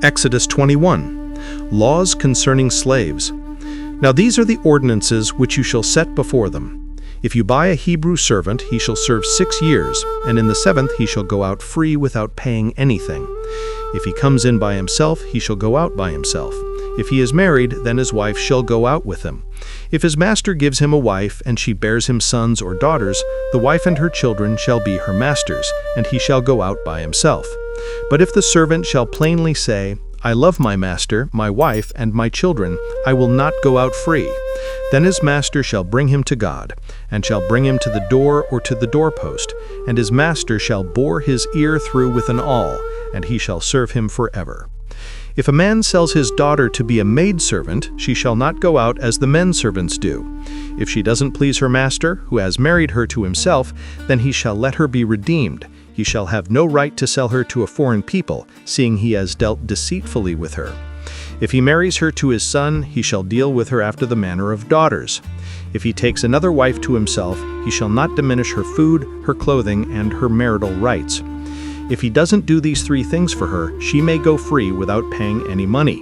Exodus 21. Laws concerning slaves. Now these are the ordinances which you shall set before them. If you buy a Hebrew servant, he shall serve 6 years, and in the 7th he shall go out free without paying anything. If he comes in by himself, he shall go out by himself. If he is married, then his wife shall go out with him. If his master gives him a wife, and she bears him sons or daughters, the wife and her children shall be her master's, and he shall go out by himself. But if the servant shall plainly say, I love my master, my wife, and my children, I will not go out free, then his master shall bring him to God, and shall bring him to the door or to the doorpost, and his master shall bore his ear through with an awl, and he shall serve him forever. If a man sells his daughter to be a maidservant, she shall not go out as the men servants do. If she doesn't please her master, who has married her to himself, then he shall let her be redeemed. He shall have no right to sell her to a foreign people, seeing he has dealt deceitfully with her. If he marries her to his son, he shall deal with her after the manner of daughters. If he takes another wife to himself, he shall not diminish her food, her clothing, and her marital rights. If he doesn't do these 3 things for her, she may go free without paying any money.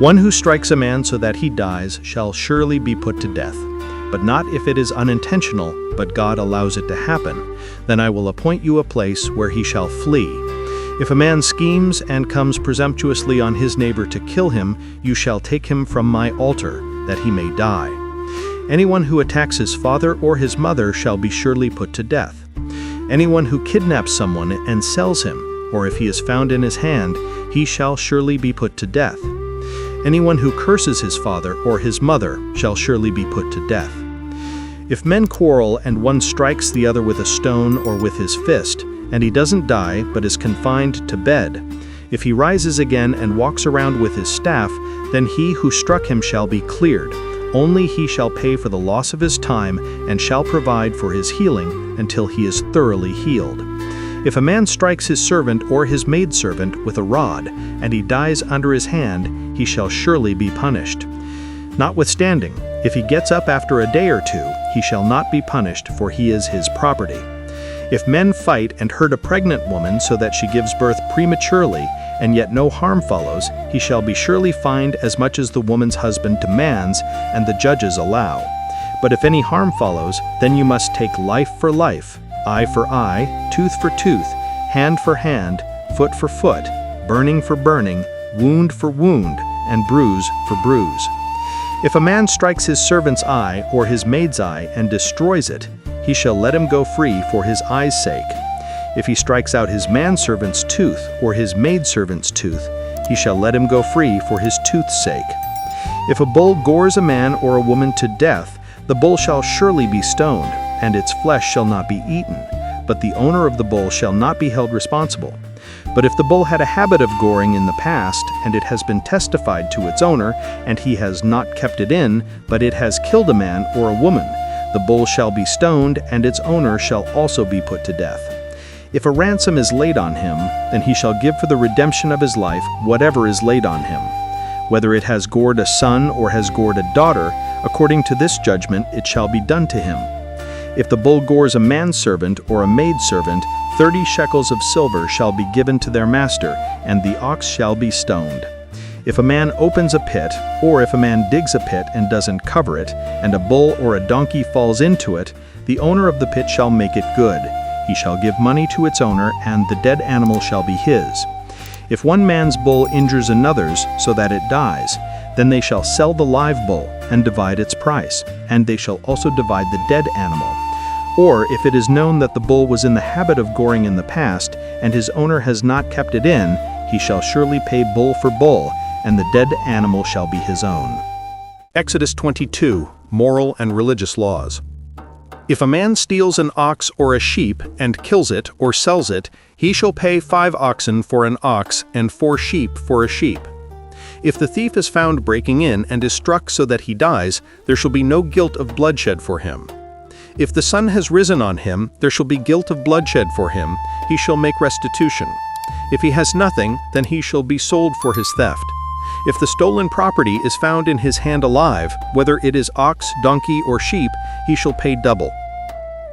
One who strikes a man so that he dies shall surely be put to death, but not if it is unintentional, but God allows it to happen. Then I will appoint you a place where he shall flee. If a man schemes and comes presumptuously on his neighbor to kill him, you shall take him from my altar, that he may die. Anyone who attacks his father or his mother shall be surely put to death. Anyone who kidnaps someone and sells him, or if he is found in his hand, he shall surely be put to death. Anyone who curses his father or his mother shall surely be put to death. If men quarrel and one strikes the other with a stone or with his fist, and he doesn't die but is confined to bed, if he rises again and walks around with his staff, then he who struck him shall be cleared. Only he shall pay for the loss of his time and shall provide for his healing until he is thoroughly healed. If a man strikes his servant or his maidservant with a rod, and he dies under his hand, he shall surely be punished. Notwithstanding, if he gets up after a day or 2, he shall not be punished, for he is his property. If men fight and hurt a pregnant woman so that she gives birth prematurely, and yet no harm follows, he shall be surely fined as much as the woman's husband demands and the judges allow. But if any harm follows, then you must take life for life, eye for eye, tooth for tooth, hand for hand, foot for foot, burning for burning, wound for wound, and bruise for bruise. If a man strikes his servant's eye or his maid's eye and destroys it, he shall let him go free for his eye's sake. If he strikes out his manservant's tooth or his maidservant's tooth, he shall let him go free for his tooth's sake. If a bull gores a man or a woman to death, the bull shall surely be stoned, and its flesh shall not be eaten, but the owner of the bull shall not be held responsible. But if the bull had a habit of goring in the past, and it has been testified to its owner, and he has not kept it in, but it has killed a man or a woman, the bull shall be stoned, and its owner shall also be put to death. If a ransom is laid on him, then he shall give for the redemption of his life whatever is laid on him. Whether it has gored a son or has gored a daughter, according to this judgment it shall be done to him. If the bull gores a manservant or a maidservant, 30 shekels of silver shall be given to their master, and the ox shall be stoned. If a man opens a pit, or if a man digs a pit and doesn't cover it, and a bull or a donkey falls into it, the owner of the pit shall make it good. He shall give money to its owner, and the dead animal shall be his. If one man's bull injures another's so that it dies, then they shall sell the live bull and divide its price, and they shall also divide the dead animal. Or if it is known that the bull was in the habit of goring in the past, and his owner has not kept it in, he shall surely pay bull for bull, and the dead animal shall be his own. Exodus 22. Moral and religious laws. If a man steals an ox or a sheep and kills it or sells it, he shall pay 5 oxen for an ox and 4 sheep for a sheep. If the thief is found breaking in and is struck so that he dies, there shall be no guilt of bloodshed for him. If the sun has risen on him, there shall be guilt of bloodshed for him. He shall make restitution. If he has nothing, then he shall be sold for his theft. If the stolen property is found in his hand alive, whether it is ox, donkey, or sheep, he shall pay double.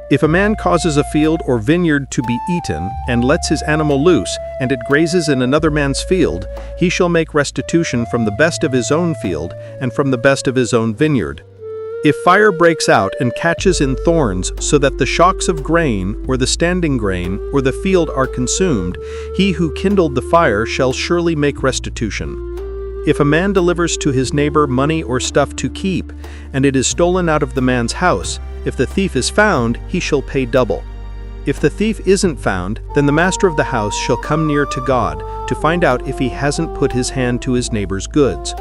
If a man causes a field or vineyard to be eaten, and lets his animal loose, and it grazes in another man's field, he shall make restitution from the best of his own field, and from the best of his own vineyard. If fire breaks out and catches in thorns, so that the shocks of grain, or the standing grain, or the field are consumed, he who kindled the fire shall surely make restitution. If a man delivers to his neighbor money or stuff to keep, and it is stolen out of the man's house, if the thief is found, he shall pay double. If the thief isn't found, then the master of the house shall come near to God to find out if he hasn't put his hand to his neighbor's goods.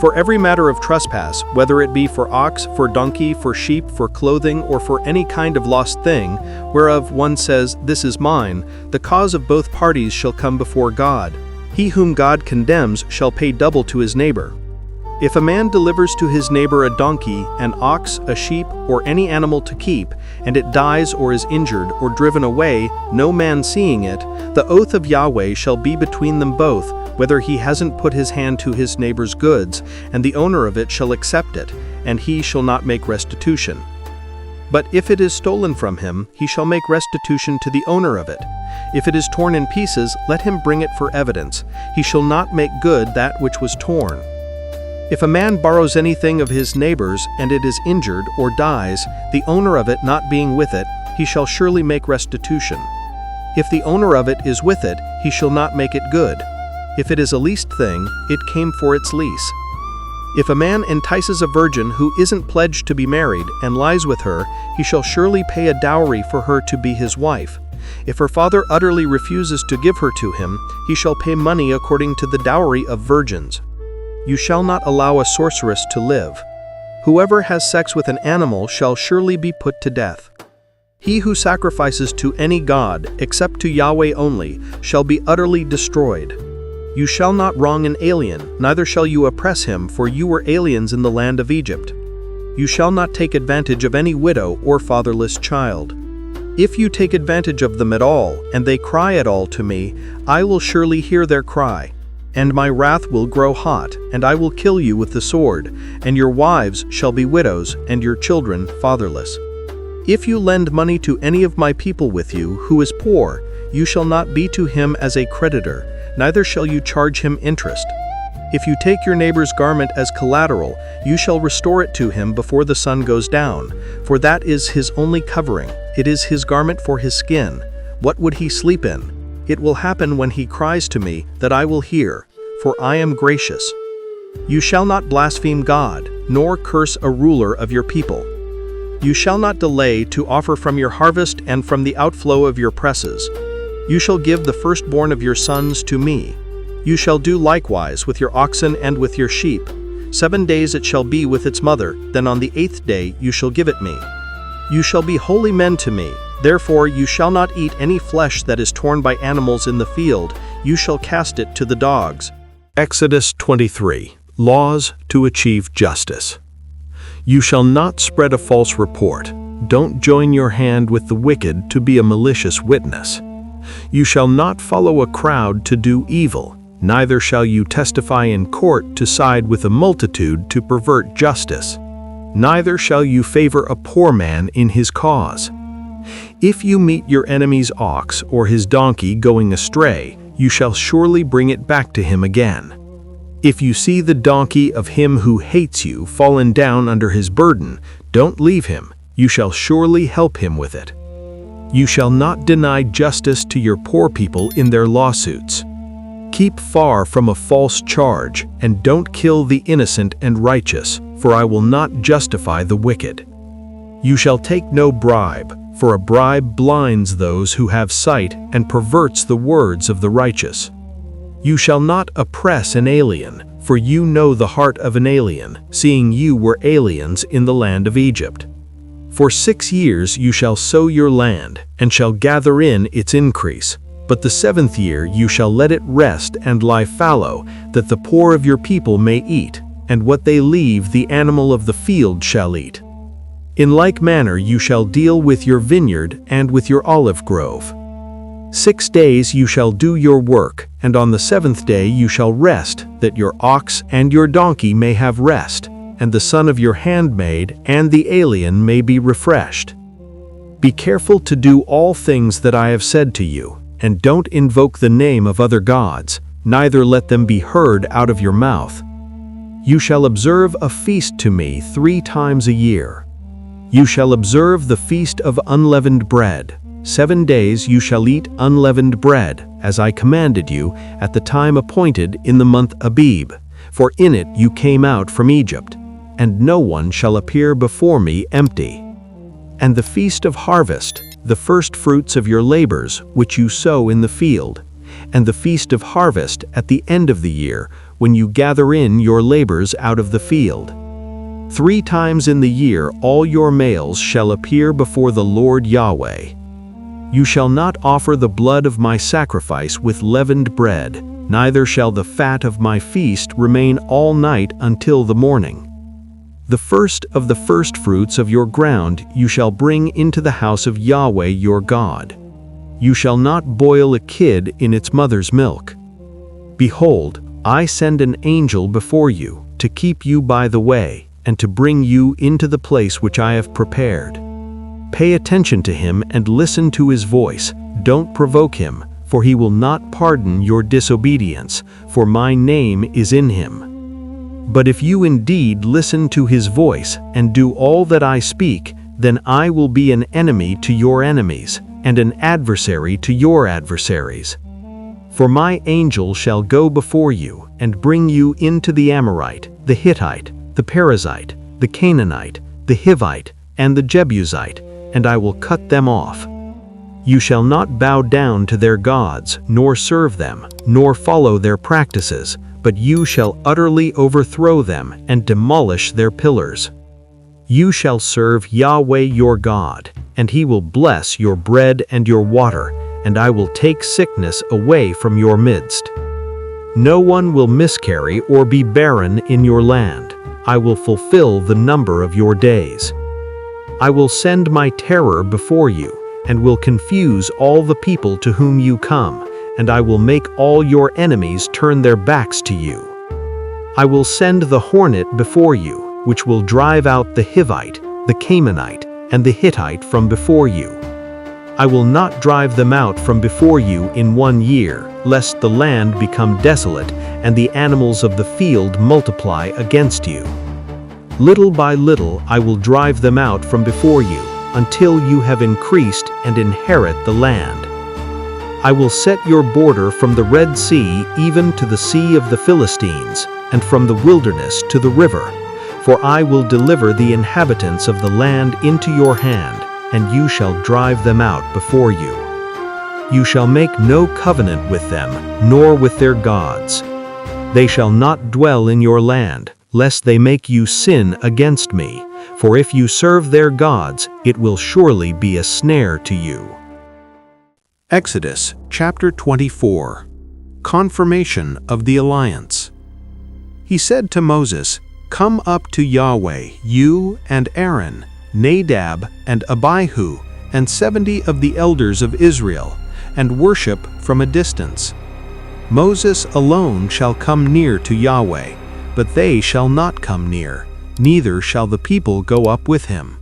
For every matter of trespass, whether it be for ox, for donkey, for sheep, for clothing, or for any kind of lost thing, whereof one says, "This is mine," the cause of both parties shall come before God. He whom God condemns shall pay double to his neighbor. If a man delivers to his neighbor a donkey, an ox, a sheep, or any animal to keep, and it dies or is injured or driven away, no man seeing it, the oath of Yahweh shall be between them both, whether he hasn't put his hand to his neighbor's goods, and the owner of it shall accept it, and he shall not make restitution. But if it is stolen from him, he shall make restitution to the owner of it. If it is torn in pieces, let him bring it for evidence. He shall not make good that which was torn. If a man borrows anything of his neighbor's, and it is injured or dies, the owner of it not being with it, he shall surely make restitution. If the owner of it is with it, he shall not make it good. If it is a leased thing, it came for its lease. If a man entices a virgin who isn't pledged to be married and lies with her, he shall surely pay a dowry for her to be his wife. If her father utterly refuses to give her to him, he shall pay money according to the dowry of virgins. You shall not allow a sorceress to live. Whoever has sex with an animal shall surely be put to death. He who sacrifices to any god, except to Yahweh only, shall be utterly destroyed. You shall not wrong an alien, neither shall you oppress him, for you were aliens in the land of Egypt. You shall not take advantage of any widow or fatherless child. If you take advantage of them at all, and they cry at all to me, I will surely hear their cry. And my wrath will grow hot, and I will kill you with the sword, and your wives shall be widows, and your children fatherless. If you lend money to any of my people with you, who is poor, you shall not be to him as a creditor, neither shall you charge him interest. If you take your neighbor's garment as collateral, you shall restore it to him before the sun goes down, for that is his only covering, it is his garment for his skin. What would he sleep in? It will happen when he cries to me, that I will hear, for I am gracious. You shall not blaspheme God, nor curse a ruler of your people. You shall not delay to offer from your harvest and from the outflow of your presses. You shall give the firstborn of your sons to me. You shall do likewise with your oxen and with your sheep. 7 days it shall be with its mother, then on the 8th day you shall give it me. You shall be holy men to me. Therefore you shall not eat any flesh that is torn by animals in the field, you shall cast it to the dogs. Exodus 23. Laws to achieve justice. You shall not spread a false report. Don't join your hand with the wicked to be a malicious witness. You shall not follow a crowd to do evil, neither shall you testify in court to side with a multitude to pervert justice. Neither shall you favor a poor man in his cause. If you meet your enemy's ox or his donkey going astray, you shall surely bring it back to him again. If you see the donkey of him who hates you fallen down under his burden, don't leave him, you shall surely help him with it. You shall not deny justice to your poor people in their lawsuits. Keep far from a false charge, and don't kill the innocent and righteous, for I will not justify the wicked. You shall take no bribe, for a bribe blinds those who have sight and perverts the words of the righteous. You shall not oppress an alien, for you know the heart of an alien, seeing you were aliens in the land of Egypt. For 6 years you shall sow your land, and shall gather in its increase. But the 7th year you shall let it rest and lie fallow, that the poor of your people may eat, and what they leave the animal of the field shall eat. In like manner you shall deal with your vineyard and with your olive grove. 6 days you shall do your work, and on the 7th day you shall rest, that your ox and your donkey may have rest, and the son of your handmaid and the alien may be refreshed. Be careful to do all things that I have said to you, and don't invoke the name of other gods, neither let them be heard out of your mouth. You shall observe a feast to me 3 times a year. You shall observe the feast of unleavened bread. 7 days you shall eat unleavened bread, as I commanded you, at the time appointed in the month Abib, for in it you came out from Egypt, and no one shall appear before me empty. And the feast of harvest, the first fruits of your labors, which you sow in the field, and the feast of harvest at the end of the year, when you gather in your labors out of the field. 3 times in the year all your males shall appear before the Lord Yahweh. You shall not offer the blood of my sacrifice with leavened bread, neither shall the fat of my feast remain all night until the morning. The first of the firstfruits of your ground you shall bring into the house of Yahweh your God. You shall not boil a kid in its mother's milk. Behold, I send an angel before you, to keep you by the way, and to bring you into the place which I have prepared. Pay attention to him and listen to his voice. Don't provoke him, for he will not pardon your disobedience, for my name is in him. But if you indeed listen to his voice and do all that I speak, then I will be an enemy to your enemies, and an adversary to your adversaries. For my angel shall go before you, and bring you into the Amorite, the Hittite, the Perizzite, the Canaanite, the Hivite, and the Jebusite, and I will cut them off. You shall not bow down to their gods, nor serve them, nor follow their practices, but you shall utterly overthrow them and demolish their pillars. You shall serve Yahweh your God, and he will bless your bread and your water, and I will take sickness away from your midst. No one will miscarry or be barren in your land. I will fulfill the number of your days. I will send my terror before you, and will confuse all the people to whom you come, and I will make all your enemies turn their backs to you. I will send the hornet before you, which will drive out the Hivite, the Canaanite, and the Hittite from before you. I will not drive them out from before you in 1 year, lest the land become desolate, and the animals of the field multiply against you. Little by little I will drive them out from before you, until you have increased and inherit the land. I will set your border from the Red Sea even to the Sea of the Philistines, and from the wilderness to the river. For I will deliver the inhabitants of the land into your hand, and you shall drive them out before you. You shall make no covenant with them, nor with their gods. They shall not dwell in your land, lest they make you sin against me. For if you serve their gods, it will surely be a snare to you. Exodus chapter 24. Confirmation of the alliance. He said to Moses, "Come up to Yahweh, you and Aaron, Nadab and Abihu, and 70 of the elders of Israel, and worship from a distance. Moses alone shall come near to Yahweh, but they shall not come near, neither shall the people go up with him."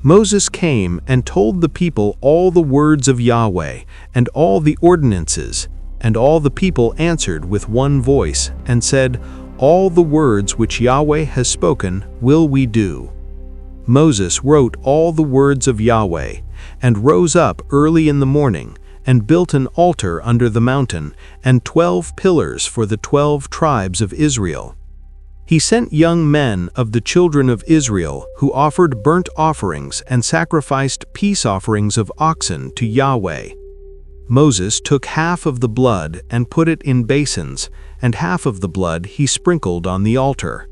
Moses came and told the people all the words of Yahweh and all the ordinances, and all the people answered with one voice and said, "All the words which Yahweh has spoken will we do." Moses wrote all the words of Yahweh, and rose up early in the morning, and built an altar under the mountain, and 12 pillars for the 12 tribes of Israel. He sent young men of the children of Israel who offered burnt offerings and sacrificed peace offerings of oxen to Yahweh. Moses took half of the blood and put it in basins, and half of the blood he sprinkled on the altar.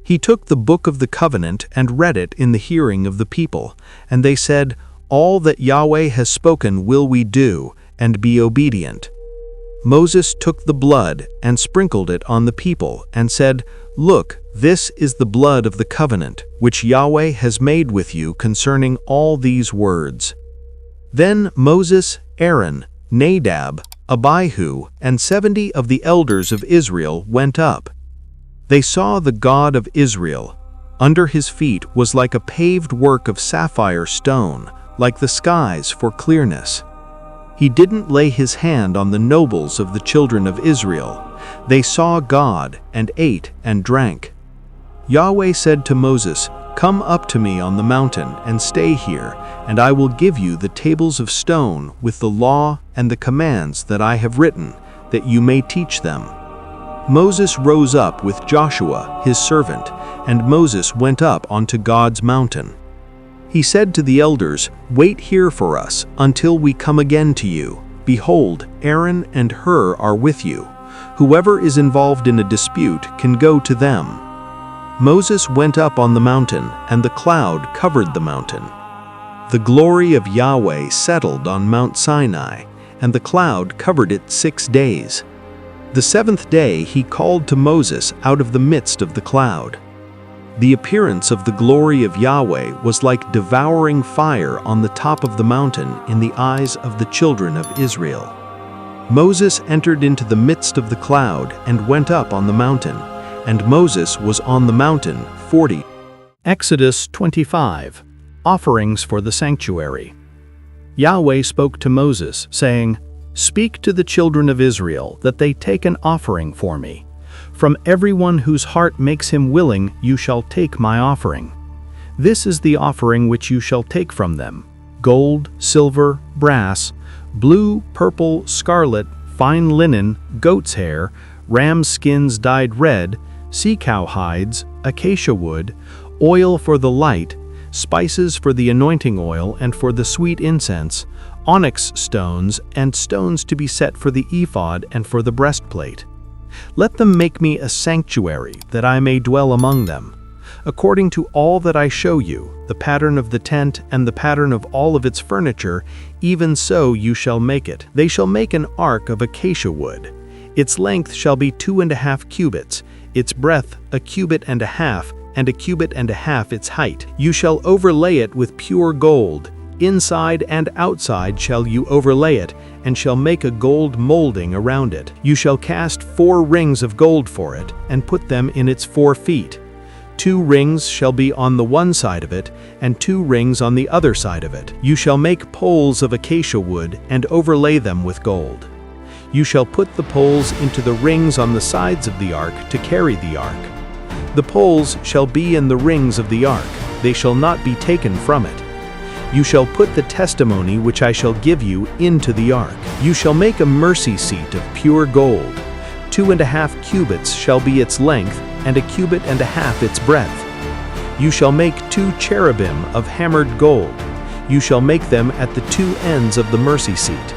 He took the book of the covenant and read it in the hearing of the people, and they said, "All that Yahweh has spoken will we do, and be obedient." Moses took the blood and sprinkled it on the people, and said, "Look, this is the blood of the covenant, which Yahweh has made with you concerning all these words." Then Moses, Aaron, Nadab, Abihu, and 70 of the elders of Israel went up. They saw the God of Israel. Under his feet was like a paved work of sapphire stone, like the skies for clearness. He didn't lay his hand on the nobles of the children of Israel. They saw God and ate and drank. Yahweh said to Moses, "Come up to me on the mountain and stay here, and I will give you the tables of stone with the law and the commands that I have written, that you may teach them." Moses rose up with Joshua, his servant, and Moses went up onto God's mountain. He said to the elders, "Wait here for us until we come again to you. Behold, Aaron and Hur are with you. Whoever is involved in a dispute can go to them." Moses went up on the mountain, and the cloud covered the mountain. The glory of Yahweh settled on Mount Sinai, and the cloud covered it 6 days. The 7th day he called to Moses out of the midst of the cloud. The appearance of the glory of Yahweh was like devouring fire on the top of the mountain in the eyes of the children of Israel. Moses entered into the midst of the cloud and went up on the mountain, and Moses was on the mountain 40. Exodus 25. Offerings for the sanctuary. Yahweh spoke to Moses, saying, "Speak to the children of Israel that they take an offering for me. From everyone whose heart makes him willing you shall take my offering. This is the offering which you shall take from them: gold, silver, brass, blue, purple, scarlet, fine linen, goat's hair, ram skins dyed red, sea-cow hides, acacia wood, oil for the light, spices for the anointing oil and for the sweet incense, onyx stones, and stones to be set for the ephod and for the breastplate. Let them make me a sanctuary, that I may dwell among them. According to all that I show you, the pattern of the tent and the pattern of all of its furniture, even so you shall make it. They shall make an ark of acacia wood. Its length shall be 2.5 cubits, its breadth 1.5 cubits, and 1.5 cubits its height. You shall overlay it with pure gold. Inside and outside shall you overlay it, and shall make a gold molding around it. You shall cast 4 rings of gold for it, and put them in its 4 feet. 2 rings shall be on the one side of it, and 2 rings on the other side of it. You shall make poles of acacia wood, and overlay them with gold. You shall put the poles into the rings on the sides of the ark to carry the ark. The poles shall be in the rings of the ark, they shall not be taken from it. You shall put the testimony which I shall give you into the ark. You shall make a mercy seat of pure gold. 2.5 cubits shall be its length, and 1.5 cubits its breadth. You shall make 2 cherubim of hammered gold. You shall make them at the 2 ends of the mercy seat.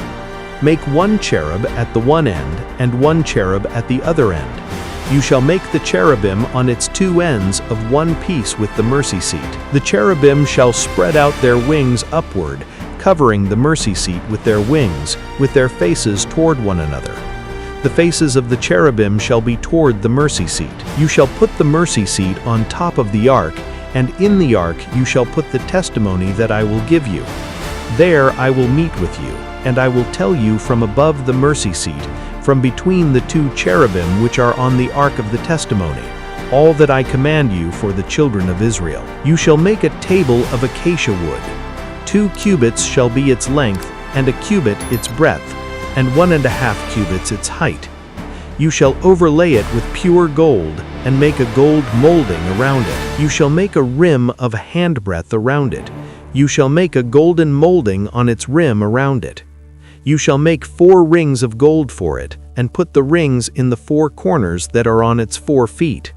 Make 1 cherub at the one end, and 1 cherub at the other end. You shall make the cherubim on its 2 ends of one piece with the mercy seat. The cherubim shall spread out their wings upward, covering the mercy seat with their wings, with their faces toward one another. The faces of the cherubim shall be toward the mercy seat. You shall put the mercy seat on top of the ark, and in the ark you shall put the testimony that I will give you. There I will meet with you, and I will tell you from above the mercy seat, from between the 2 cherubim which are on the ark of the testimony, all that I command you for the children of Israel. You shall make a table of acacia wood. 2 cubits shall be its length, and 1 cubit its breadth, and 1.5 cubits its height. You shall overlay it with pure gold, and make a gold molding around it. You shall make a rim of a handbreadth around it. You shall make a golden molding on its rim around it. You shall make 4 rings of gold for it, and put the rings in the 4 corners that are on its 4 feet.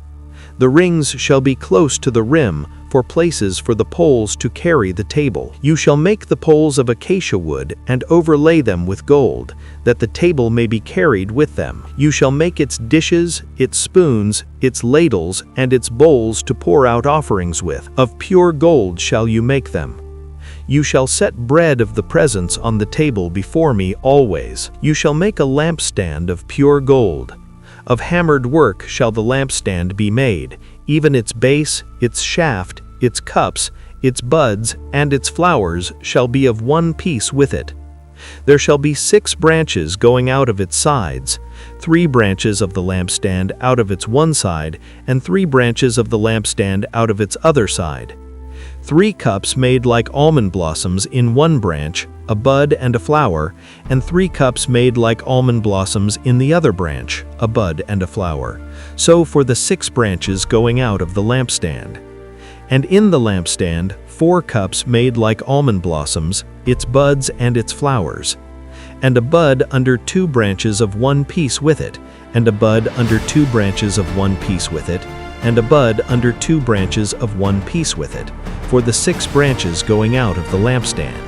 The rings shall be close to the rim, for places for the poles to carry the table. You shall make the poles of acacia wood, and overlay them with gold, that the table may be carried with them. You shall make its dishes, its spoons, its ladles, and its bowls to pour out offerings with. Of pure gold shall you make them. You shall set bread of the presence on the table before me always. You shall make a lampstand of pure gold. Of hammered work shall the lampstand be made, even its base, its shaft, its cups, its buds, and its flowers shall be of one piece with it. There shall be 6 branches going out of its sides, 3 branches of the lampstand out of its one side, and 3 branches of the lampstand out of its other side. 3 cups made like almond blossoms in one branch, a bud and a flower, and 3 cups made like almond blossoms in the other branch, a bud and a flower. So for the 6 branches going out of the lampstand. And in the lampstand 4 cups made like almond blossoms, its buds and its flowers. And a bud under 2 branches of one piece with it, and a bud under 2 branches of one piece with it, and a bud under 2 branches of one piece with it, for the 6 branches going out of the lampstand.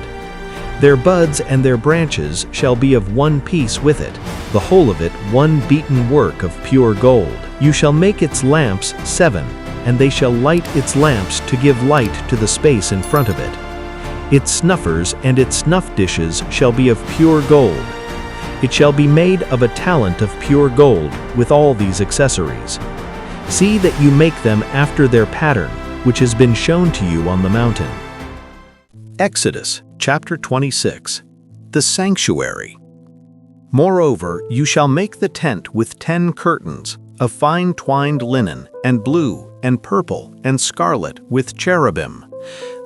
Their buds and their branches shall be of one piece with it, the whole of it one beaten work of pure gold. You shall make its lamps 7, and they shall light its lamps to give light to the space in front of it. Its snuffers and its snuff dishes shall be of pure gold. It shall be made of a talent of pure gold with all these accessories. See that you make them after their pattern, which has been shown to you on the mountain. Exodus chapter 26. The sanctuary. Moreover, you shall make the tent with 10 curtains, of fine twined linen, and blue, and purple, and scarlet, with cherubim.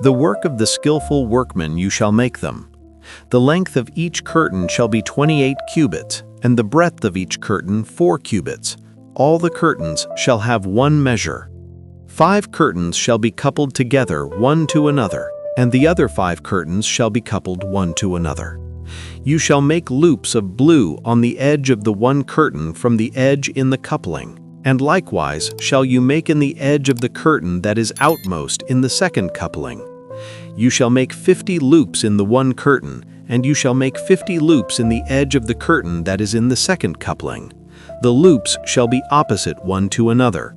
The work of the skillful workman you shall make them. The length of each curtain shall be 28 cubits, and the breadth of each curtain 4 cubits. All the curtains shall have one measure. 5 curtains shall be coupled together one to another, and the other 5 curtains shall be coupled one to another. You shall make loops of blue on the edge of the one curtain from the edge in the coupling, and likewise shall you make in the edge of the curtain that is outmost in the second coupling. You shall make 50 loops in the one curtain, and you shall make 50 loops in the edge of the curtain that is in the second coupling. The loops shall be opposite one to another.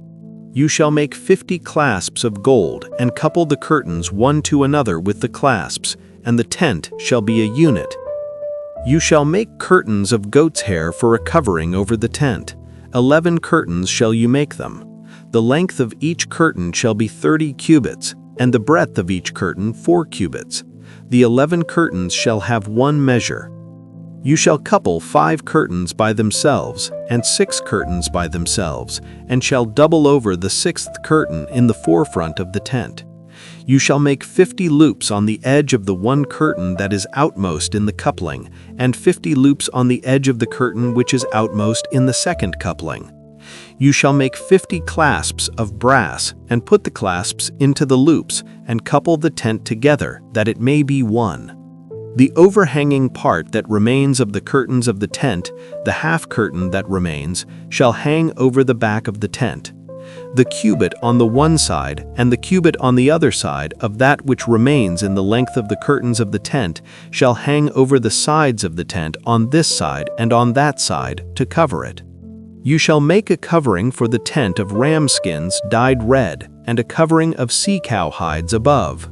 You shall make 50 clasps of gold, and couple the curtains one to another with the clasps, and the tent shall be a unit. You shall make curtains of goat's hair for a covering over the tent. 11 curtains shall you make them. The length of each curtain shall be 30 cubits, and the breadth of each curtain 4 cubits. The 11 curtains shall have one measure. You shall couple 5 curtains by themselves, and 6 curtains by themselves, and shall double over the 6th curtain in the forefront of the tent. You shall make 50 loops on the edge of the one curtain that is outmost in the coupling, and 50 loops on the edge of the curtain which is outmost in the second coupling. You shall make 50 clasps of brass, and put the clasps into the loops, and couple the tent together, that it may be one. The overhanging part that remains of the curtains of the tent, the half curtain that remains, shall hang over the back of the tent. The cubit on the one side and the cubit on the other side of that which remains in the length of the curtains of the tent shall hang over the sides of the tent on this side and on that side to cover it. You shall make a covering for the tent of ram skins dyed red, and a covering of sea-cow hides above.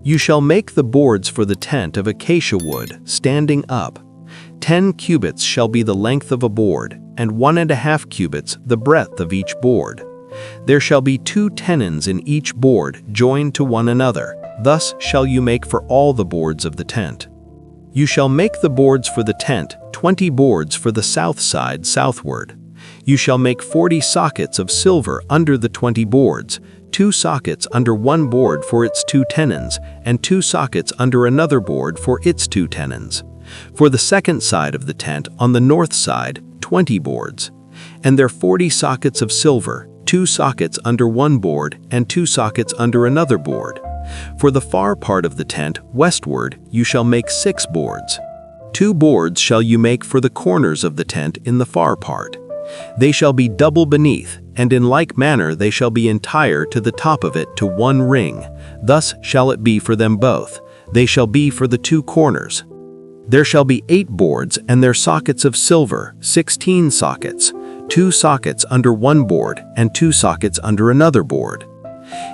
You shall make the boards for the tent of acacia wood, standing up. 10 cubits shall be the length of a board, and 1.5 cubits the breadth of each board. There shall be 2 tenons in each board joined to one another. Thus shall you make for all the boards of the tent. You shall make the boards for the tent, 20 boards for the south side southward. You shall make 40 sockets of silver under the 20 boards, 2 sockets under one board for its 2 tenons, and 2 sockets under another board for its 2 tenons. For the second side of the tent, on the north side, 20 boards. And their 40 sockets of silver, 2 sockets under one board, and 2 sockets under another board. For the far part of the tent, westward, you shall make 6 boards. 2 boards shall you make for the corners of the tent in the far part. They shall be double beneath, and in like manner they shall be entire to the top of it to one ring. Thus shall it be for them both. They shall be for the 2 corners. There shall be 8 boards, and their sockets of silver, 16 sockets, 2 sockets under one board, and 2 sockets under another board.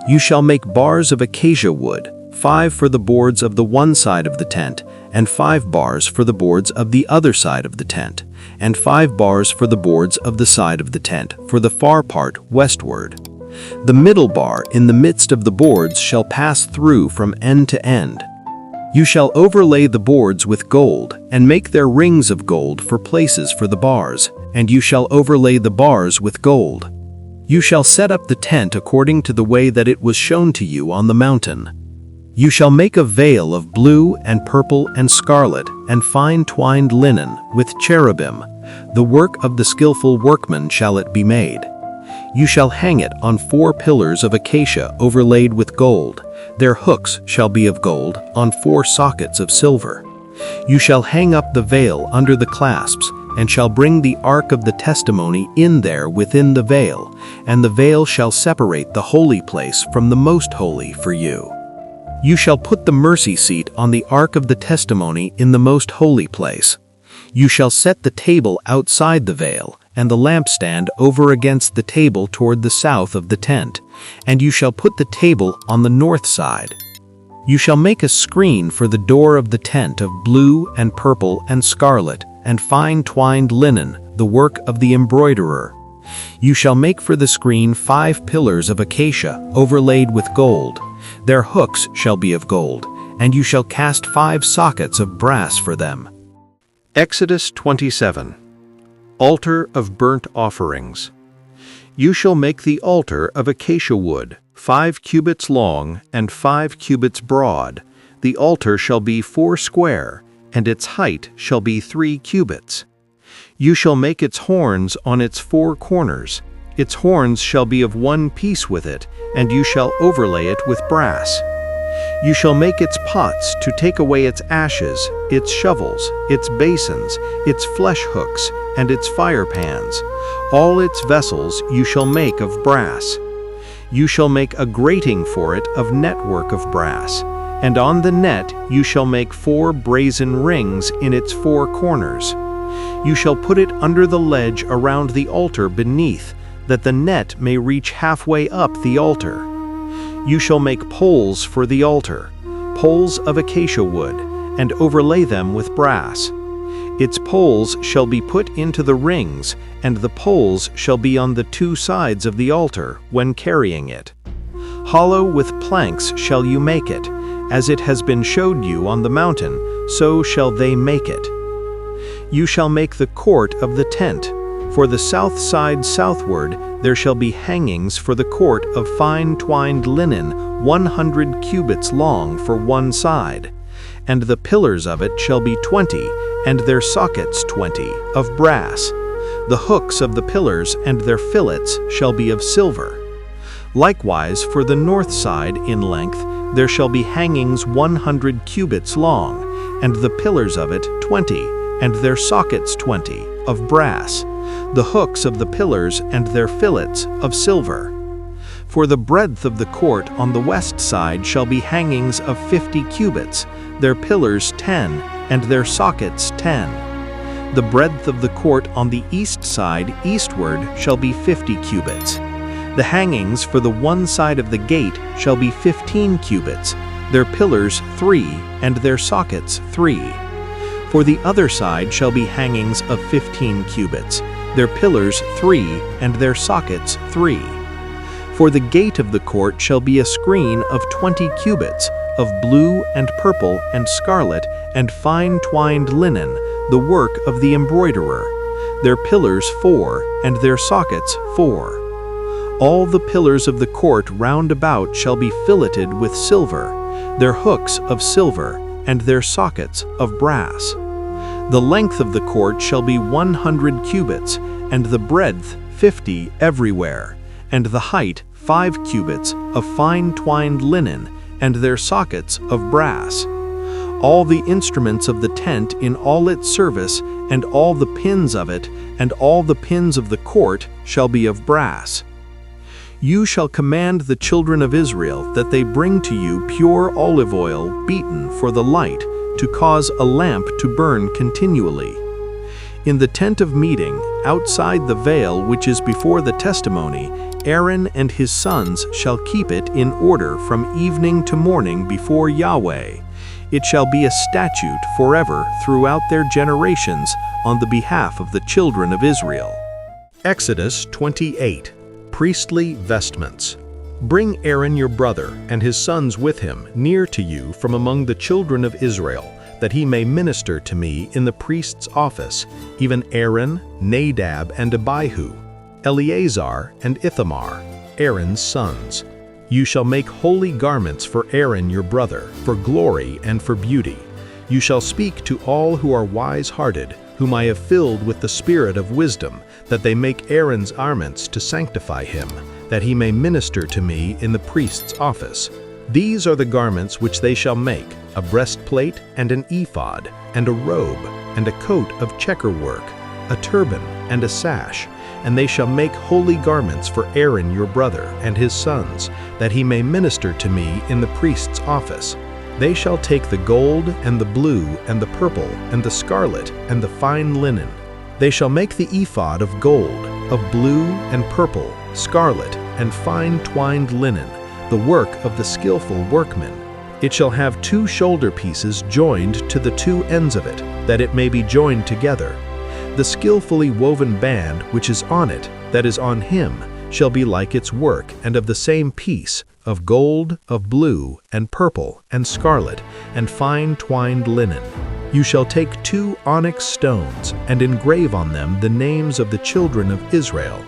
You shall make bars of acacia wood, 5 for the boards of the one side of the tent, and 5 bars for the boards of the other side of the tent, and 5 bars for the boards of the side of the tent, for the far part westward. The middle bar in the midst of the boards shall pass through from end to end. You shall overlay the boards with gold, and make their rings of gold for places for the bars, and you shall overlay the bars with gold. You shall set up the tent according to the way that it was shown to you on the mountain. You shall make a veil of blue and purple and scarlet and fine twined linen with cherubim. The work of the skillful workman shall it be made. You shall hang it on 4 pillars of acacia overlaid with gold. Their hooks shall be of gold on 4 sockets of silver. You shall hang up the veil under the clasps, and shall bring the ark of the testimony in there within the veil, and the veil shall separate the holy place from the most holy for you. You shall put the mercy seat on the ark of the testimony in the most holy place. You shall set the table outside the veil, and the lampstand over against the table toward the south of the tent, and you shall put the table on the north side. You shall make a screen for the door of the tent of blue and purple and scarlet and fine twined linen, the work of the embroiderer. You shall make for the screen 5 pillars of acacia overlaid with gold. Their hooks shall be of gold, and you shall cast 5 sockets of brass for them. Exodus 27. Altar of burnt offerings. You shall make the altar of acacia wood, 5 cubits long and 5 cubits broad. The altar shall be 4 square, and its height shall be 3 cubits. You shall make its horns on its 4 corners. Its horns shall be of one piece with it, and you shall overlay it with brass. You shall make its pots to take away its ashes, its shovels, its basins, its flesh hooks, and its fire pans. All its vessels you shall make of brass. You shall make a grating for it of network of brass, and on the net you shall make 4 brazen rings in its 4 corners. You shall put it under the ledge around the altar beneath, that the net may reach halfway up the altar. You shall make poles for the altar, poles of acacia wood, and overlay them with brass. Its poles shall be put into the rings, and the poles shall be on the 2 sides of the altar when carrying it. Hollow with planks shall you make it, as it has been showed you on the mountain, so shall they make it. You shall make the court of the tent. For the south side southward there shall be hangings for the court of fine twined linen 100 cubits long for one side, and the pillars of it shall be 20, and their sockets 20, of brass. The hooks of the pillars and their fillets shall be of silver. Likewise for the north side in length there shall be hangings 100 cubits long, and the pillars of it 20, and their sockets 20, of brass. The hooks of the pillars and their fillets of silver. For the breadth of the court on the west side shall be hangings of 50 cubits, their pillars 10, and their sockets 10. The breadth of the court on the east side eastward shall be 50 cubits. The hangings for the one side of the gate shall be 15 cubits, their pillars 3, and their sockets 3. For the other side shall be hangings of 15 cubits, their pillars 3, and their sockets 3. For the gate of the court shall be a screen of 20 cubits, of blue and purple and scarlet and fine twined linen, the work of the embroiderer. Their pillars 4, and their sockets 4. All the pillars of the court round about shall be filleted with silver, their hooks of silver, and their sockets of brass. The length of the court shall be 100 cubits, and the breadth 50 everywhere, and the height 5 cubits of fine twined linen, and their sockets of brass. All the instruments of the tent in all its service, and all the pins of it, and all the pins of the court shall be of brass. You shall command the children of Israel that they bring to you pure olive oil beaten for the light, to cause a lamp to burn continually. In the tent of meeting, outside the veil which is before the testimony, Aaron and his sons shall keep it in order from evening to morning before Yahweh. It shall be a statute forever throughout their generations on the behalf of the children of Israel. Exodus 28. Priestly vestments. Bring Aaron your brother and his sons with him near to you from among the children of Israel, that he may minister to me in the priest's office, even Aaron, Nadab, and Abihu, Eleazar and Ithamar, Aaron's sons. You shall make holy garments for Aaron your brother, for glory and for beauty. You shall speak to all who are wise-hearted, whom I have filled with the spirit of wisdom, that they make Aaron's garments to sanctify him, that he may minister to me in the priest's office. These are the garments which they shall make, a breastplate and an ephod, and a robe, and a coat of checker work, a turban and a sash, and they shall make holy garments for Aaron your brother and his sons, that he may minister to me in the priest's office. They shall take the gold and the blue and the purple and the scarlet and the fine linen. They shall make the ephod of gold, of blue and purple, scarlet, and fine twined linen, the work of the skillful workman. It shall have 2 shoulder pieces joined to the 2 ends of it, that it may be joined together. The skillfully woven band which is on it, that is on him, shall be like its work, and of the same piece, of gold, of blue, and purple, and scarlet, and fine twined linen. You shall take 2 onyx stones, and engrave on them the names of the children of Israel,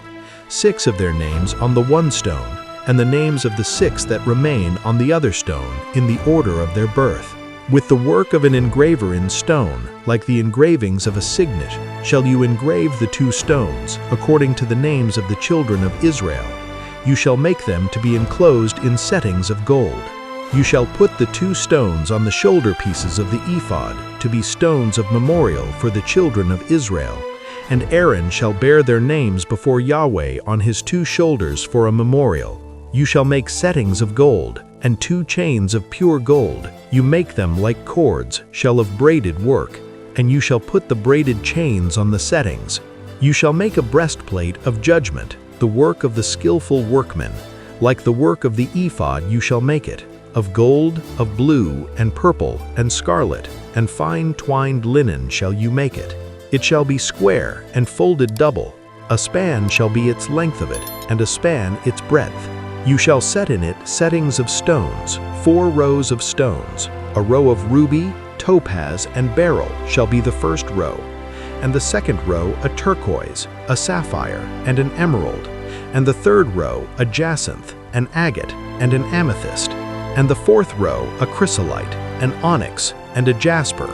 6 of their names on the one stone, and the names of the 6 that remain on the other stone, in the order of their birth. With the work of an engraver in stone, like the engravings of a signet, shall you engrave the 2 stones, according to the names of the children of Israel. You shall make them to be enclosed in settings of gold. You shall put the 2 stones on the shoulder pieces of the ephod, to be stones of memorial for the children of Israel. And Aaron shall bear their names before Yahweh on his 2 shoulders for a memorial. You shall make settings of gold, and 2 chains of pure gold. You make them like cords, shall of braided work, and you shall put the braided chains on the settings. You shall make a breastplate of judgment, the work of the skillful workman. Like the work of the ephod you shall make it, of gold, of blue, and purple, and scarlet, and fine twined linen shall you make it. It shall be square and folded double. A span shall be its length of it, and a span its breadth. You shall set in it settings of stones, 4 rows of stones. A row of ruby, topaz, and beryl shall be the first row, and the second row a turquoise, a sapphire, and an emerald, and the third row a jacinth, an agate, and an amethyst, and the 4th row a chrysolite, an onyx, and a jasper.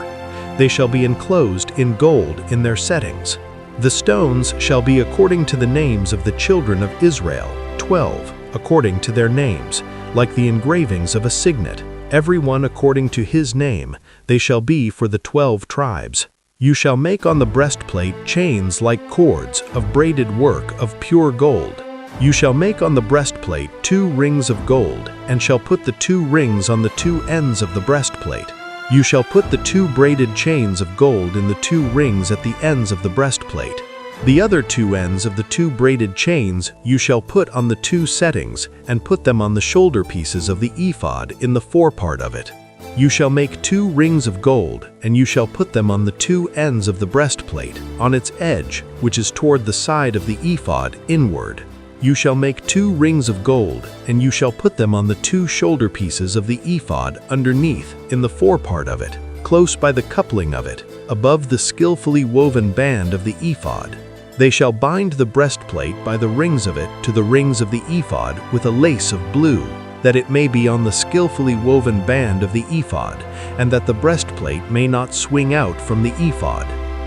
They shall be enclosed in gold in their settings. The stones shall be according to the names of the children of Israel, 12, according to their names, like the engravings of a signet, every one according to his name. They shall be for the 12 tribes. You shall make on the breastplate chains like cords, of braided work of pure gold. You shall make on the breastplate 2 rings of gold, and shall put the 2 rings on the 2 ends of the breastplate. You shall put the 2 braided chains of gold in the 2 rings at the ends of the breastplate. The other 2 ends of the 2 braided chains you shall put on the 2 settings, and put them on the shoulder pieces of the ephod in the forepart of it. You shall make 2 rings of gold, and you shall put them on the 2 ends of the breastplate, on its edge, which is toward the side of the ephod inward. You shall make 2 rings of gold, and you shall put them on the 2 shoulder pieces of the ephod underneath, in the forepart of it, close by the coupling of it, above the skillfully woven band of the ephod. They shall bind the breastplate by the rings of it to the rings of the ephod with a lace of blue, that it may be on the skillfully woven band of the ephod, and that the breastplate may not swing out from the ephod.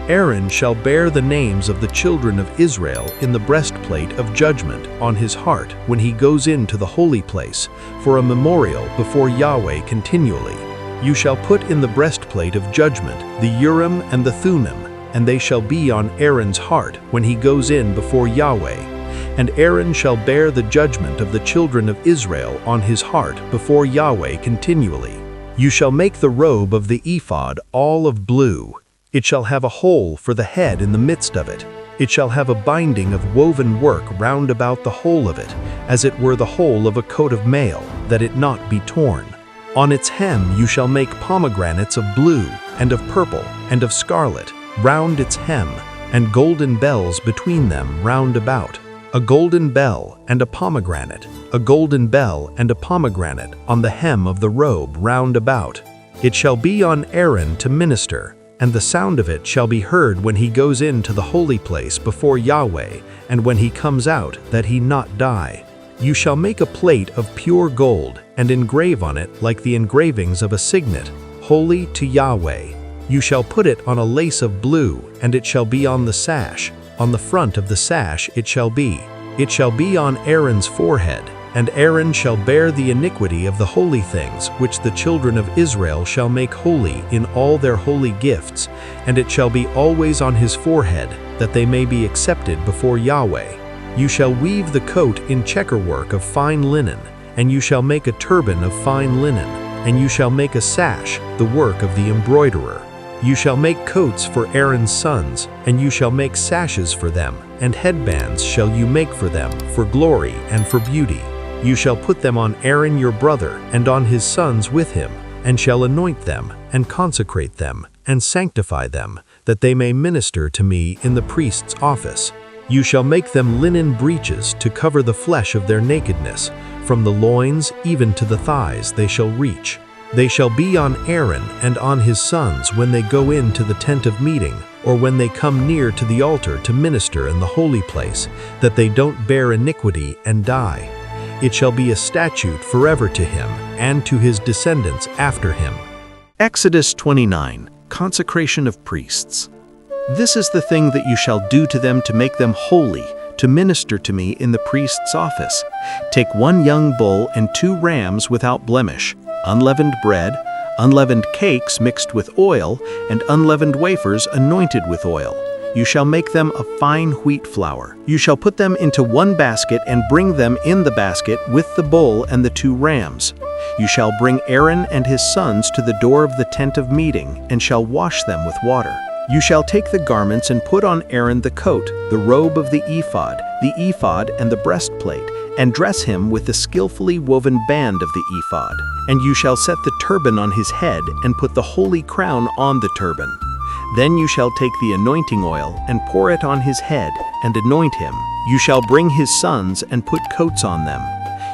Aaron shall bear the names of the children of Israel in the breastplate of judgment on his heart when he goes into the holy place, for a memorial before Yahweh continually. You shall put in the breastplate of judgment the Urim and the Thummim, and they shall be on Aaron's heart when he goes in before Yahweh. And Aaron shall bear the judgment of the children of Israel on his heart before Yahweh continually. You shall make the robe of the ephod all of blue. It shall have a hole for the head in the midst of it. It shall have a binding of woven work round about the whole of it, as it were the whole of a coat of mail, that it not be torn. On its hem you shall make pomegranates of blue, and of purple, and of scarlet, round its hem, and golden bells between them round about. A golden bell and a pomegranate, a golden bell and a pomegranate on the hem of the robe round about. It shall be on Aaron to minister, and the sound of it shall be heard when he goes into the holy place before Yahweh, and when he comes out, that he not die. You shall make a plate of pure gold, and engrave on it like the engravings of a signet, holy to Yahweh. You shall put it on a lace of blue, and it shall be on the sash. On the front of the sash it shall be. It shall be on Aaron's forehead, and Aaron shall bear the iniquity of the holy things which the children of Israel shall make holy in all their holy gifts, and it shall be always on his forehead, that they may be accepted before Yahweh. You shall weave the coat in checkerwork of fine linen, and you shall make a turban of fine linen, and you shall make a sash, the work of the embroiderer. You shall make coats for Aaron's sons, and you shall make sashes for them, and headbands shall you make for them, for glory and for beauty. You shall put them on Aaron your brother, and on his sons with him, and shall anoint them, and consecrate them, and sanctify them, that they may minister to me in the priest's office. You shall make them linen breeches to cover the flesh of their nakedness. From the loins even to the thighs they shall reach. They shall be on Aaron and on his sons when they go into the tent of meeting, or when they come near to the altar to minister in the holy place, that they don't bear iniquity and die. It shall be a statute forever to him and to his descendants after him. Exodus 29, Consecration of Priests. This is the thing that you shall do to them to make them holy, to minister to me in the priest's office. Take 1 young bull and 2 rams without blemish, unleavened bread, unleavened cakes mixed with oil, and unleavened wafers anointed with oil. You shall make them of fine wheat flour. You shall put them into 1 basket and bring them in the basket with the bull and the 2 rams. You shall bring Aaron and his sons to the door of the tent of meeting, and shall wash them with water. You shall take the garments and put on Aaron the coat, the robe of the ephod and the breastplate, and dress him with the skillfully woven band of the ephod. And you shall set the turban on his head, and put the holy crown on the turban. Then you shall take the anointing oil, and pour it on his head, and anoint him. You shall bring his sons, and put coats on them.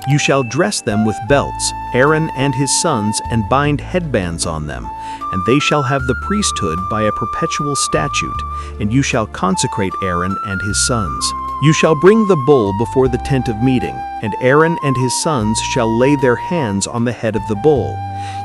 You shall dress them with belts, Aaron and his sons, and bind headbands on them. And they shall have the priesthood by a perpetual statute, and you shall consecrate Aaron and his sons. You shall bring the bull before the tent of meeting, and Aaron and his sons shall lay their hands on the head of the bull.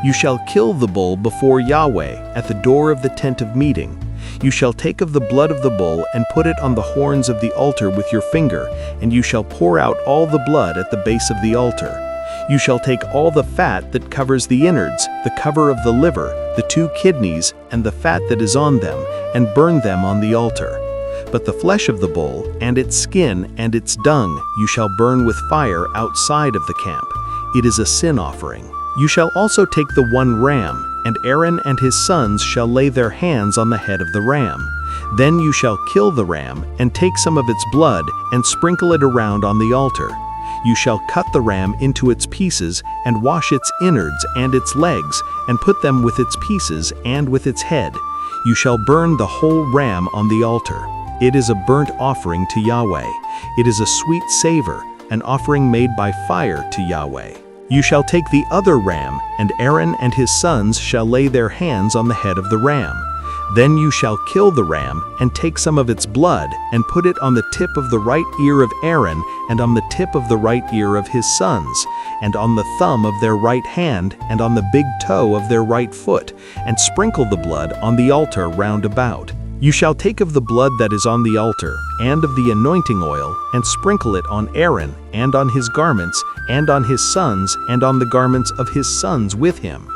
You shall kill the bull before Yahweh at the door of the tent of meeting. You shall take of the blood of the bull and put it on the horns of the altar with your finger, and you shall pour out all the blood at the base of the altar. You shall take all the fat that covers the innards, the cover of the liver, the 2 kidneys, and the fat that is on them, and burn them on the altar. But the flesh of the bull, and its skin, and its dung, you shall burn with fire outside of the camp. It is a sin offering. You shall also take the 1 ram, and Aaron and his sons shall lay their hands on the head of the ram. Then you shall kill the ram, and take some of its blood, and sprinkle it around on the altar. You shall cut the ram into its pieces, and wash its innards and its legs, and put them with its pieces and with its head. You shall burn the whole ram on the altar. It is a burnt offering to Yahweh. It is a sweet savor, an offering made by fire to Yahweh. You shall take the other ram, and Aaron and his sons shall lay their hands on the head of the ram. Then you shall kill the ram, and take some of its blood, and put it on the tip of the right ear of Aaron, and on the tip of the right ear of his sons, and on the thumb of their right hand, and on the big toe of their right foot, and sprinkle the blood on the altar round about. You shall take of the blood that is on the altar, and of the anointing oil, and sprinkle it on Aaron, and on his garments, and on his sons, and on the garments of his sons with him.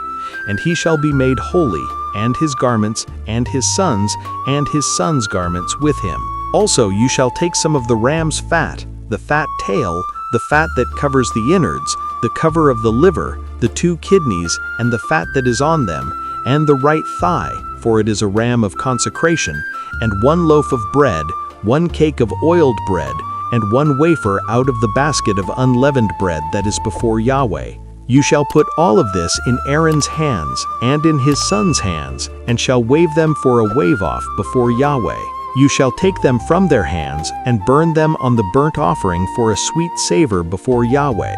And he shall be made holy, and his garments, and his sons' garments with him. Also you shall take some of the ram's fat, the fat tail, the fat that covers the innards, the cover of the liver, the 2 kidneys, and the fat that is on them, and the right thigh, for it is a ram of consecration, and 1 loaf of bread, 1 cake of oiled bread, and 1 wafer out of the basket of unleavened bread that is before Yahweh. You shall put all of this in Aaron's hands, and in his sons' hands, and shall wave them for a wave-off before Yahweh. You shall take them from their hands, and burn them on the burnt offering for a sweet savor before Yahweh.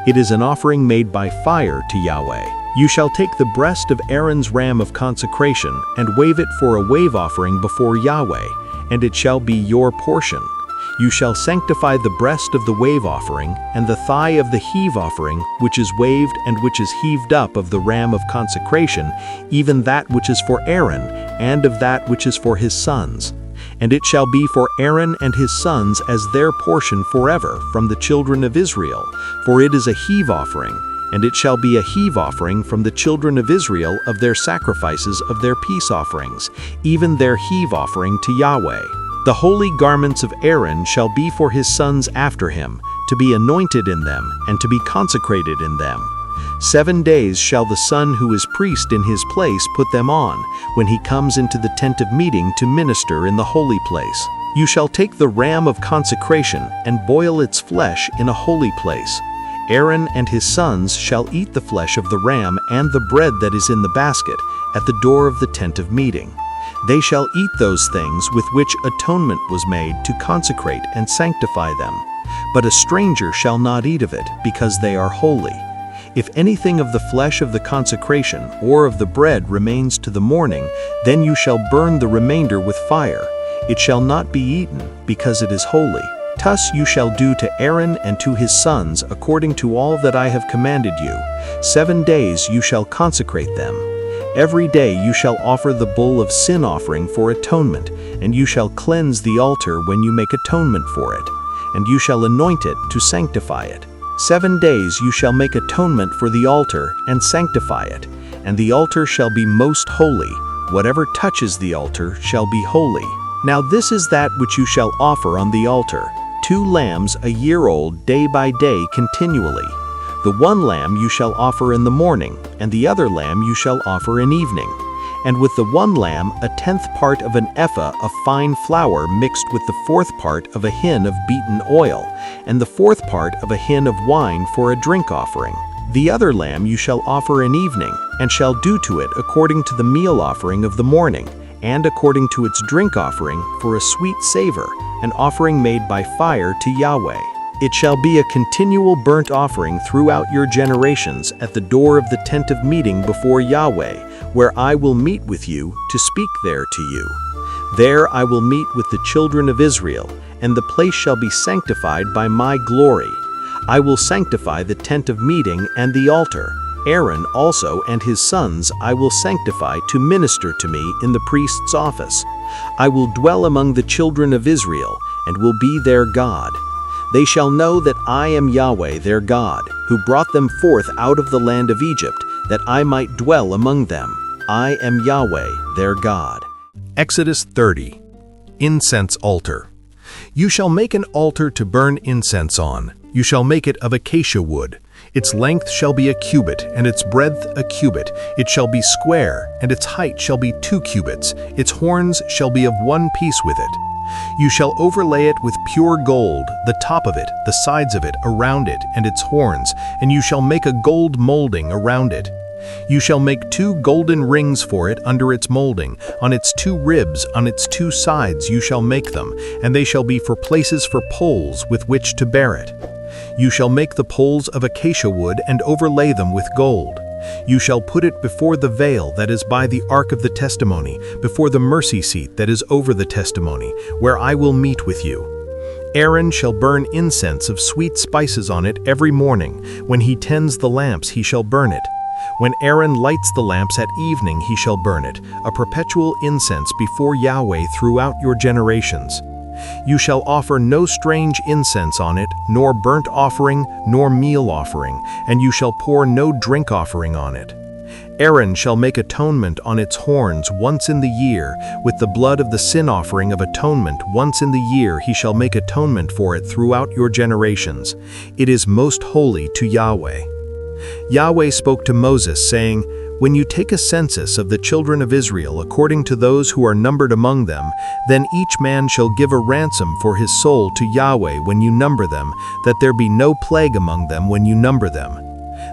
It is an offering made by fire to Yahweh. You shall take the breast of Aaron's ram of consecration, and wave it for a wave offering before Yahweh, and it shall be your portion. You shall sanctify the breast of the wave offering, and the thigh of the heave offering, which is waved and which is heaved up of the ram of consecration, even that which is for Aaron, and of that which is for his sons. And it shall be for Aaron and his sons as their portion forever from the children of Israel, for it is a heave offering, and it shall be a heave offering from the children of Israel of their sacrifices of their peace offerings, even their heave offering to Yahweh. The holy garments of Aaron shall be for his sons after him, to be anointed in them, and to be consecrated in them. 7 days shall the son who is priest in his place put them on, when he comes into the tent of meeting to minister in the holy place. You shall take the ram of consecration, and boil its flesh in a holy place. Aaron and his sons shall eat the flesh of the ram and the bread that is in the basket, at the door of the tent of meeting. They shall eat those things with which atonement was made to consecrate and sanctify them. But a stranger shall not eat of it, because they are holy. If anything of the flesh of the consecration or of the bread remains to the morning, then you shall burn the remainder with fire. It shall not be eaten, because it is holy. Thus you shall do to Aaron and to his sons according to all that I have commanded you. 7 days you shall consecrate them. Every day you shall offer the bull of sin offering for atonement, and you shall cleanse the altar when you make atonement for it, and you shall anoint it to sanctify it. 7 days you shall make atonement for the altar and sanctify it, and the altar shall be most holy. Whatever touches the altar shall be holy. Now this is that which you shall offer on the altar: 2 lambs a year old day by day continually. The one lamb you shall offer in the morning, and the other lamb you shall offer in evening. And with the one lamb 1/10 part of an ephah of fine flour mixed with the 4th part of a hin of beaten oil, and the 4th part of a hin of wine for a drink offering. The other lamb you shall offer in evening, and shall do to it according to the meal offering of the morning, and according to its drink offering for a sweet savor, an offering made by fire to Yahweh. It shall be a continual burnt offering throughout your generations at the door of the tent of meeting before Yahweh, where I will meet with you to speak there to you. There I will meet with the children of Israel, and the place shall be sanctified by my glory. I will sanctify the tent of meeting and the altar. Aaron also and his sons I will sanctify to minister to me in the priest's office. I will dwell among the children of Israel, and will be their God. They shall know that I am Yahweh their God, who brought them forth out of the land of Egypt, that I might dwell among them. I am Yahweh their God. Exodus 30. Incense altar. You shall make an altar to burn incense on. You shall make it of acacia wood. Its length shall be a cubit, and its breadth a cubit. It shall be square, and its height shall be 2 cubits. Its horns shall be of one piece with it. You shall overlay it with pure gold, the top of it, the sides of it, around it, and its horns, and you shall make a gold molding around it. You shall make 2 golden rings for it under its molding. On its 2 ribs, on its 2 sides you shall make them, and they shall be for places for poles with which to bear it. You shall make the poles of acacia wood and overlay them with gold. You shall put it before the veil that is by the ark of the testimony, before the mercy seat that is over the testimony, where I will meet with you. Aaron shall burn incense of sweet spices on it every morning. When he tends the lamps, he shall burn it. When Aaron lights the lamps at evening, he shall burn it, a perpetual incense before Yahweh throughout your generations. You shall offer no strange incense on it, nor burnt offering, nor meal offering, and you shall pour no drink offering on it. Aaron shall make atonement on its horns once in the year, with the blood of the sin offering of atonement once in the year he shall make atonement for it throughout your generations. It is most holy to Yahweh. Yahweh spoke to Moses, saying, When you take a census of the children of Israel according to those who are numbered among them, then each man shall give a ransom for his soul to Yahweh when you number them, that there be no plague among them when you number them.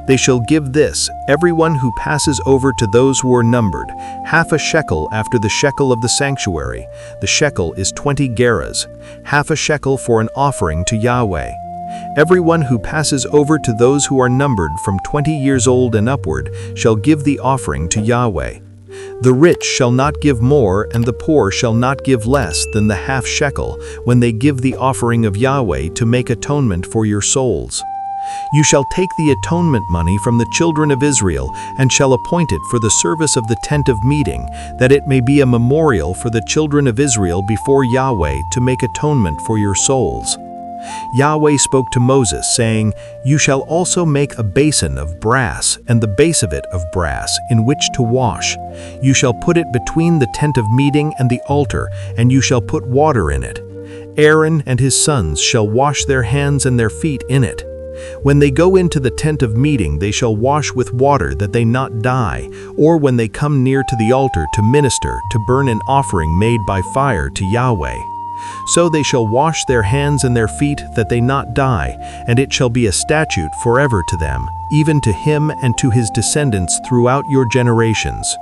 They shall give this, everyone who passes over to those who are numbered, 1/2 shekel after the shekel of the sanctuary. The shekel is 20 gerahs, 1/2 shekel for an offering to Yahweh. Everyone who passes over to those who are numbered from 20 years old and upward shall give the offering to Yahweh. The rich shall not give more, and the poor shall not give less than the half shekel when they give the offering of Yahweh to make atonement for your souls. You shall take the atonement money from the children of Israel and shall appoint it for the service of the tent of meeting, that it may be a memorial for the children of Israel before Yahweh to make atonement for your souls. Yahweh spoke to Moses, saying, You shall also make a basin of brass, and the base of it of brass, in which to wash. You shall put it between the tent of meeting and the altar, and you shall put water in it. Aaron and his sons shall wash their hands and their feet in it. When they go into the tent of meeting, they shall wash with water, that they not die, or when they come near to the altar to minister, to burn an offering made by fire to Yahweh. So they shall wash their hands and their feet, that they not die, and it shall be a statute forever to them, even to him and to his descendants throughout your generations.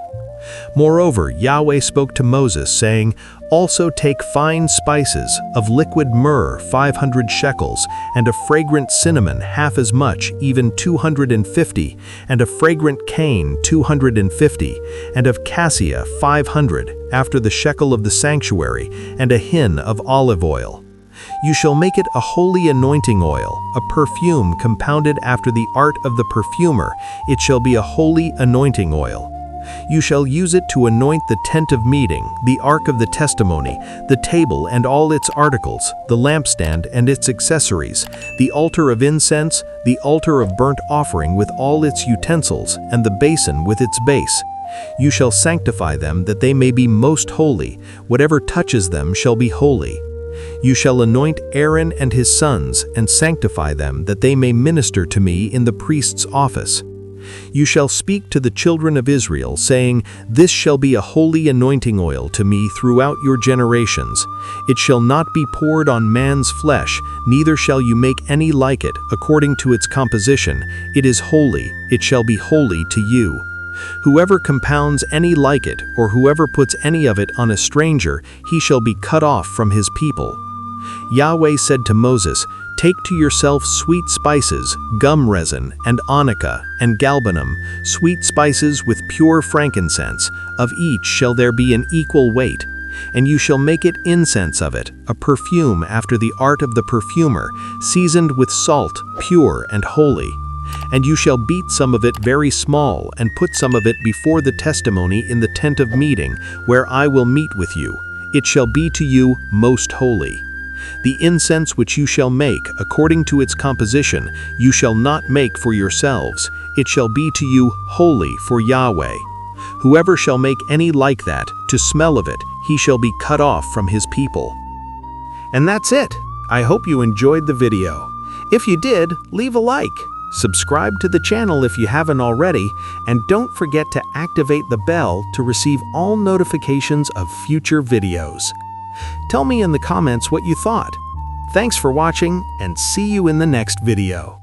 Moreover, Yahweh spoke to Moses, saying, Also take fine spices, of liquid myrrh 500 shekels, and of fragrant cinnamon half as much, even 250, and of fragrant cane 250, and of cassia 500, after the shekel of the sanctuary, and a hin of olive oil. You shall make it a holy anointing oil, a perfume compounded after the art of the perfumer. It shall be a holy anointing oil. You shall use it to anoint the tent of meeting, the ark of the testimony, the table and all its articles, the lampstand and its accessories, the altar of incense, the altar of burnt offering with all its utensils, and the basin with its base. You shall sanctify them, that they may be most holy. Whatever touches them shall be holy. You shall anoint Aaron and his sons, and sanctify them, that they may minister to me in the priest's office. You shall speak to the children of Israel, saying, This shall be a holy anointing oil to me throughout your generations. It shall not be poured on man's flesh, neither shall you make any like it, according to its composition. It is holy, it shall be holy to you. Whoever compounds any like it, or whoever puts any of it on a stranger, he shall be cut off from his people. Yahweh said to Moses, Take to yourself sweet spices, gum resin, and onycha, and galbanum, sweet spices with pure frankincense. Of each shall there be an equal weight. And you shall make it incense of it, a perfume after the art of the perfumer, seasoned with salt, pure and holy. And you shall beat some of it very small, and put some of it before the testimony in the tent of meeting, where I will meet with you. It shall be to you most holy. The incense which you shall make, according to its composition, you shall not make for yourselves. It shall be to you holy for Yahweh. Whoever shall make any like that, to smell of it, he shall be cut off from his people. And that's it. I hope you enjoyed the video. If you did, leave a like. Subscribe to the channel if you haven't already, and don't forget to activate the bell to receive all notifications of future videos. Tell me in the comments what you thought. Thanks for watching, and see you in the next video.